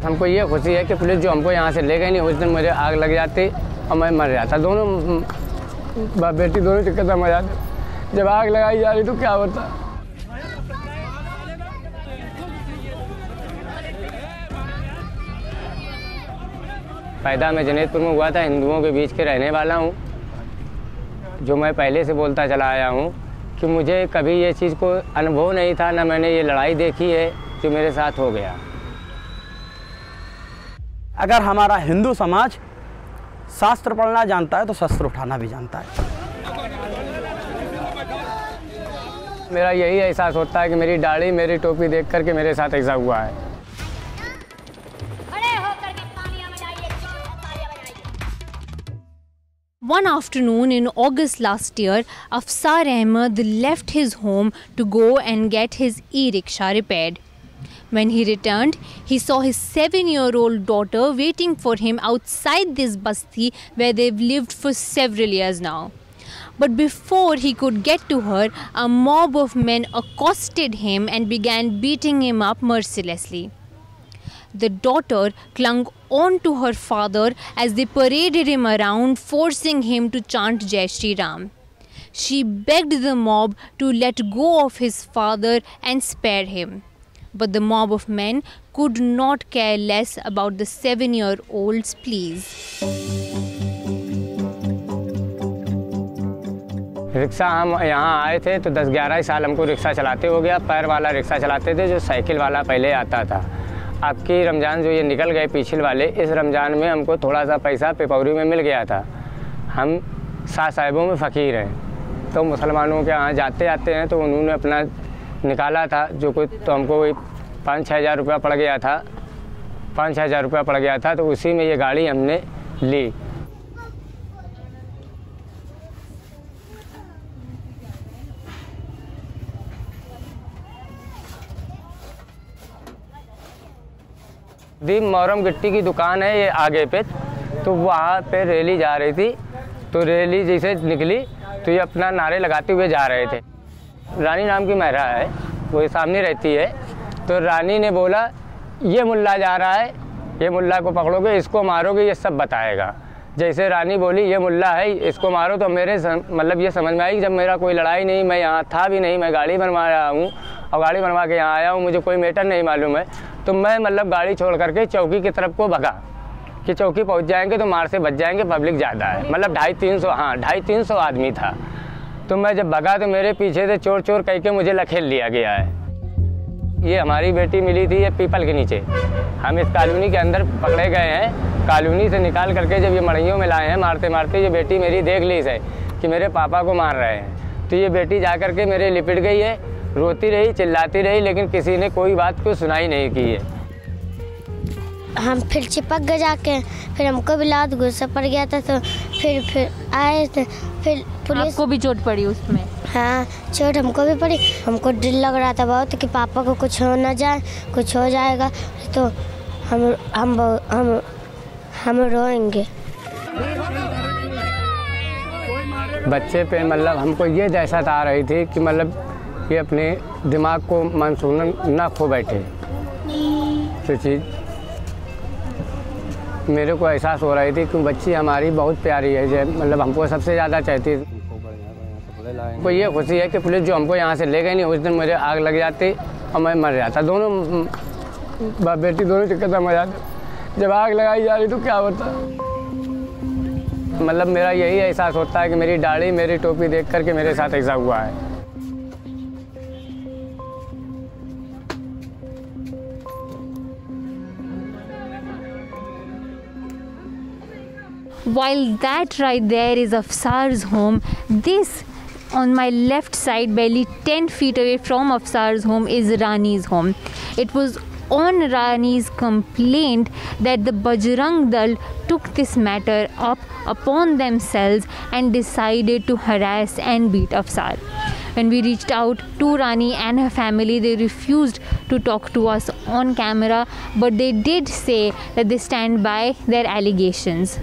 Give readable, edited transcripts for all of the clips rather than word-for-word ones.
हमको ये खुशी है कि पुलिस जो हमको यहाँ से ले गई नहीं, उस दिन मुझे आग लग जाती और मैं मर जाता। दोनों बाप बेटी दोनों की खत्म हो जाती। जब आग लगाई जा रही तो क्या होता। पैदा मैं जनेतपुर में हुआ था, हिंदुओं के बीच के रहने वाला हूँ। जो मैं पहले से बोलता चला आया हूँ कि मुझे कभी ये चीज़ को अनुभव नहीं था, ना मैंने ये लड़ाई देखी है जो मेरे साथ हो गया। अगर हमारा हिंदू समाज शास्त्र पढ़ना जानता है तो शस्त्र उठाना भी जानता है। मेरा यही एहसास होता है कि मेरी दाढ़ी मेरी टोपी देख कर के मेरे साथ ऐसा हुआ है। One afternoon in August last year, Afsar Ahmed left his home to go and get his e-rickshaw repaired. When he returned, he saw his 7-year-old daughter waiting for him outside this basti where they've lived for several years now. But before he could get to her, a mob of men accosted him and began beating him up mercilessly. The daughter clung on to her father as they paraded him around, forcing him to chant Jai Shri Ram. She begged the mob to let go of his father and spare him. But the mob of men could not care less about the 7-year-old's pleas. Rickshaw हम यहाँ आए थे तो 10-11 साल हमको rickshaw चलाते हो गया। पैर वाला रिक्शा चलाते थे, जो साइकिल वाला पहले आता था। आपकी रमज़ान जो ये निकल गए पिछले वाले, इस रमज़ान में हमको थोड़ा सा पैसा पिपौरी में मिल गया था। हम 7 साहिबों में फ़कीर हैं, तो मुसलमानों के यहाँ जाते आते हैं, तो उन्होंने अपना निकाला था जो कुछ, तो हमको वही 5-6 हज़ार रुपया पड़ गया था। 5-6 हज़ार रुपया पड़ गया था, तो उसी में ये गाड़ी हमने ली। दी मोहरम गिट्टी की दुकान है ये आगे पे, तो वहाँ पे रैली जा रही थी। तो रैली जैसे निकली तो ये अपना नारे लगाते हुए जा रहे थे। रानी नाम की महिला है, वो सामने रहती है। तो रानी ने बोला ये मुल्ला जा रहा है, ये मुल्ला को पकड़ोगे, इसको मारोगे, ये सब बताएगा। जैसे रानी बोली ये मुल्ला है, इसको मारो, तो मेरे मतलब ये समझ में आई कि जब मेरा कोई लड़ाई नहीं, मैं यहाँ था भी नहीं, मैं गाड़ी बनवा रहा हूँ और गाड़ी बनवा के यहाँ आया हूँ, मुझे कोई मैटर नहीं मालूम है। तो मैं मतलब गाड़ी छोड़ करके चौकी की तरफ को भगा कि चौकी पहुँच जाएंगे तो मार से बच जाएंगे, पब्लिक ज़्यादा है। मतलब 250-300 आदमी था। तो मैं जब भगा तो मेरे पीछे से चोर चोर कह के मुझे लखेल लिया गया है। ये हमारी बेटी मिली थी ये पीपल के नीचे। हम इस कॉलोनी के अंदर पकड़े गए हैं। कॉलोनी से निकाल करके जब ये मड़इयों में लाए हैं मारते मारते, ये बेटी मेरी देख ली है कि मेरे पापा को मार रहे हैं। तो ये बेटी जा कर के मेरे लिपट गई है, रोती रही, चिल्लाती रही, लेकिन किसी ने कोई बात को सुनाई नहीं की है। हम फिर चिपक गए जाके, फिर हमको भी लात गुस्सा पड़ गया था। तो फिर आए थे, फिर पुलिस। आपको भी चोट पड़ी उसमें? हाँ, चोट हमको भी पड़ी। हमको डर लग रहा था बहुत कि पापा को कुछ हो ना जाए, कुछ हो जाएगा तो हम रोएंगे। बच्चे पे मतलब हमको ये दहशत आ रही थी कि मतलब ये अपने दिमाग को मानसून ना खो बैठे। तो चीज़ मेरे को एहसास हो रही थी कि बच्ची हमारी बहुत प्यारी है, मतलब हमको सबसे ज़्यादा चाहती थी। को ये खुशी है कि पुलिस जो हमको यहाँ से ले गई नहीं, उस दिन मुझे आग लग जाती और मैं मर जाता। दोनों बाप बेटी दोनों की खत्म हो जाती। जब आग लगाई जा रही तो क्या होता। मतलब मेरा यही एहसास होता है कि मेरी दाढ़ी मेरी टोपी देख कर के मेरे साथ ऐसा हुआ है। While that right there is Afsar's home, this on my left side, barely 10 feet away from Afsar's home, is Rani's home. It was on Rani's complaint that the Bajrang Dal took this matter up upon themselves and decided to harass and beat Afsar. When we reached out to Rani and her family, they refused to talk to us on camera, but they did say that they stand by their allegations.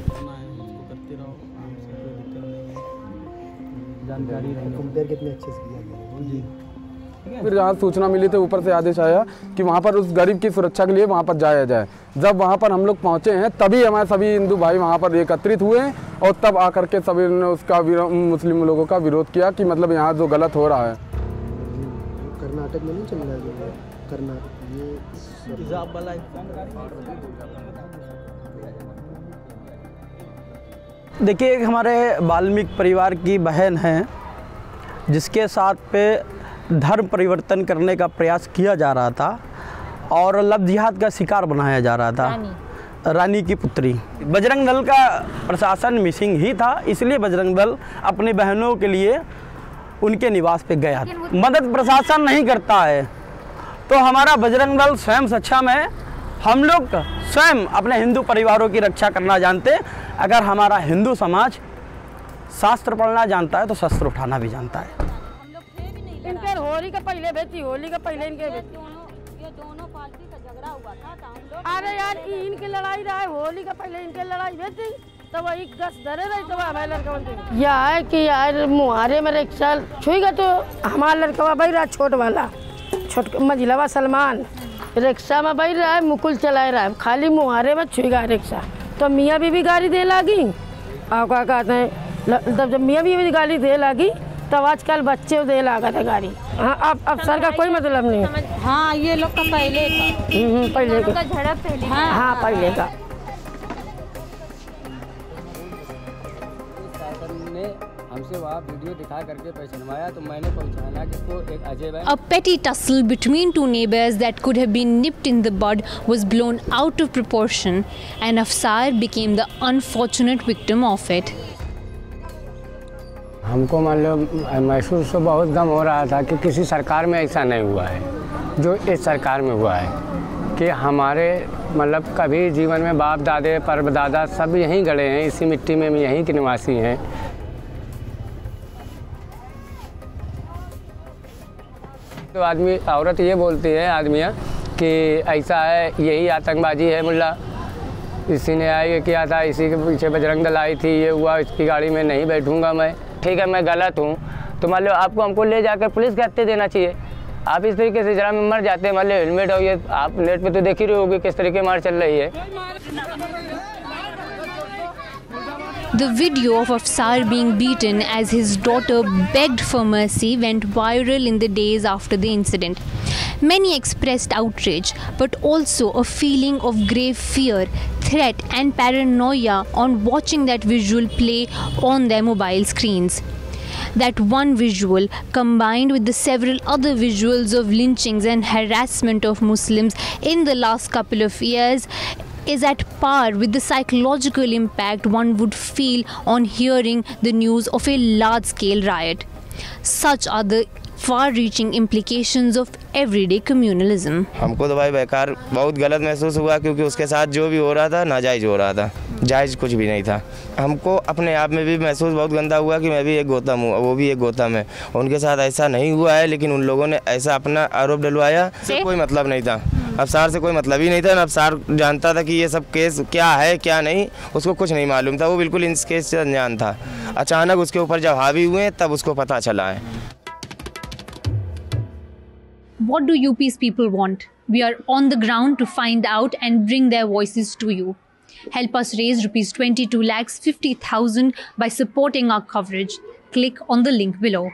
जानकारी कितने अच्छे से दिया गया जी। फिर जहाँ सूचना मिली थी ऊपर से आदेश आया कि वहाँ पर उस गरीब की सुरक्षा के लिए वहाँ पर जाया जाए। जब वहाँ पर हम लोग पहुँचे हैं तभी हमारे सभी हिंदू भाई वहाँ पर एकत्रित हुए हैं और तब आकर के सभी ने उसका मुस्लिम लोगों का विरोध किया कि मतलब यहाँ जो गलत हो रहा है। कर्नाटक में नहीं चल रहा है कर्नाटक देखिए, एक हमारे वाल्मीकि परिवार की बहन है जिसके साथ पे धर्म परिवर्तन करने का प्रयास किया जा रहा था और लव जिहाद का शिकार बनाया जा रहा था। रानी की पुत्री। बजरंग दल का प्रशासन मिसिंग ही था, इसलिए बजरंग दल अपनी बहनों के लिए उनके निवास पे गया। मदद प्रशासन नहीं करता है तो हमारा बजरंग दल स्वयं सक्षम है। हम लोग स्वयं अपने हिंदू परिवारों की रक्षा करना जानते हैं। अगर हमारा हिंदू समाज शास्त्र पढ़ना जानता है तो शस्त्र उठाना भी जानता है। इनके होली का पहले बेची, होली का पहले इनके ये दोनों पार्टी का झगड़ा हुआ था तो हम लोग अरे यार इनकी लड़ाई रहा है, होली का पहले इनके लड़ाई बेची तो वही 10 धरे रही तो हमारे लड़का यह है कि यार मुहारे में रिक्शा छुएगा तो हमारा लड़का भाई रहा छोट वाला छोट मंजिलवा सलमान रिक्शा में बैठ रहा है, मुकुल चला रहा है, खाली मुहारे में छुएगा रिक्शा तो मियाँ बीवी गाड़ी दे लगी। और क्या कहते हैं जब मियाँ बीवी गाड़ी दे लगी तब आजकल बच्चे दे लगा था गाड़ी। हाँ अब सर का कोई मतलब नहीं। हाँ ये लोग का पहले था पहले का झड़प पहले। हाँ पहले का। हमसे वहाँ वीडियो दिखा करके पहचानवाया तो मैंने पहचाना कि इसको एक अजय भाई। A petty tussle between two neighbors that could have been nipped in the bud was blown out of proportion, and Afsar became the unfortunate victim of it. हमको मान लो महसूस तो बहुत गम हो रहा था कि किसी सरकार में ऐसा नहीं हुआ है जो इस सरकार में हुआ है कि हमारे मतलब कभी जीवन में बाप दादे परदादा सब यहीं गड़े हैं, इसी मिट्टी में यहीं के निवासी हैं। तो आदमी औरत ये बोलती है आदमियाँ कि ऐसा है, यही आतंकबाजी है मुल्ला, इसी ने आए किया था, इसी के पीछे बजरंग दल आई थी, ये हुआ, इसकी गाड़ी में नहीं बैठूंगा मैं। ठीक है मैं गलत हूँ तो मान लो आपको हमको ले जाकर पुलिस के हत्थे देना चाहिए। आप इस तरीके से जरा में मर जाते हैं, मान लो हेलमेट हो, ये आप नेट पे तो देख ही रहे होगे किस तरीके मार चल रही है। The video of Afsar being beaten as his daughter begged for mercy went viral in the days after the incident. Many expressed outrage, but also a feeling of grave fear, threat and paranoia on watching that visual play on their mobile screens. That one visual, combined with the several other visuals of lynchings and harassment of Muslims in the last couple of years, is at par with the psychological impact one would feel on hearing the news of a large-scale riot. Such are the far-reaching implications of everyday communalism. हमको तो भाई बेकार बहुत गलत महसूस हुआ क्योंकि उसके साथ जो भी हो रहा था नाजायज़ हो रहा था, जायज़ कुछ भी नहीं था। हमको अपने आप में भी महसूस बहुत गंदा हुआ कि मैं भी एक गौतम हूँ, वो भी एक गौतम है। उनके साथ ऐसा नहीं हुआ है लेकिन उन लोगों ने ऐसा अपना आरोप डलवाया, से कोई मतलब नहीं था। अफसार से कोई मतलब ही नहीं था। अफसार जानता था कि ये सब केस क्या है क्या नहीं, उसको कुछ नहीं मालूम था। वो बिल्कुल इस केस से अनजान था। अचानक उसके ऊपर जब हावी हुए तब उसको पता चला है। What do UP's people want? We are on the ground to find out and bring their voices to you. Help us raise ₹22,50,000 by supporting our coverage. Click on the link below.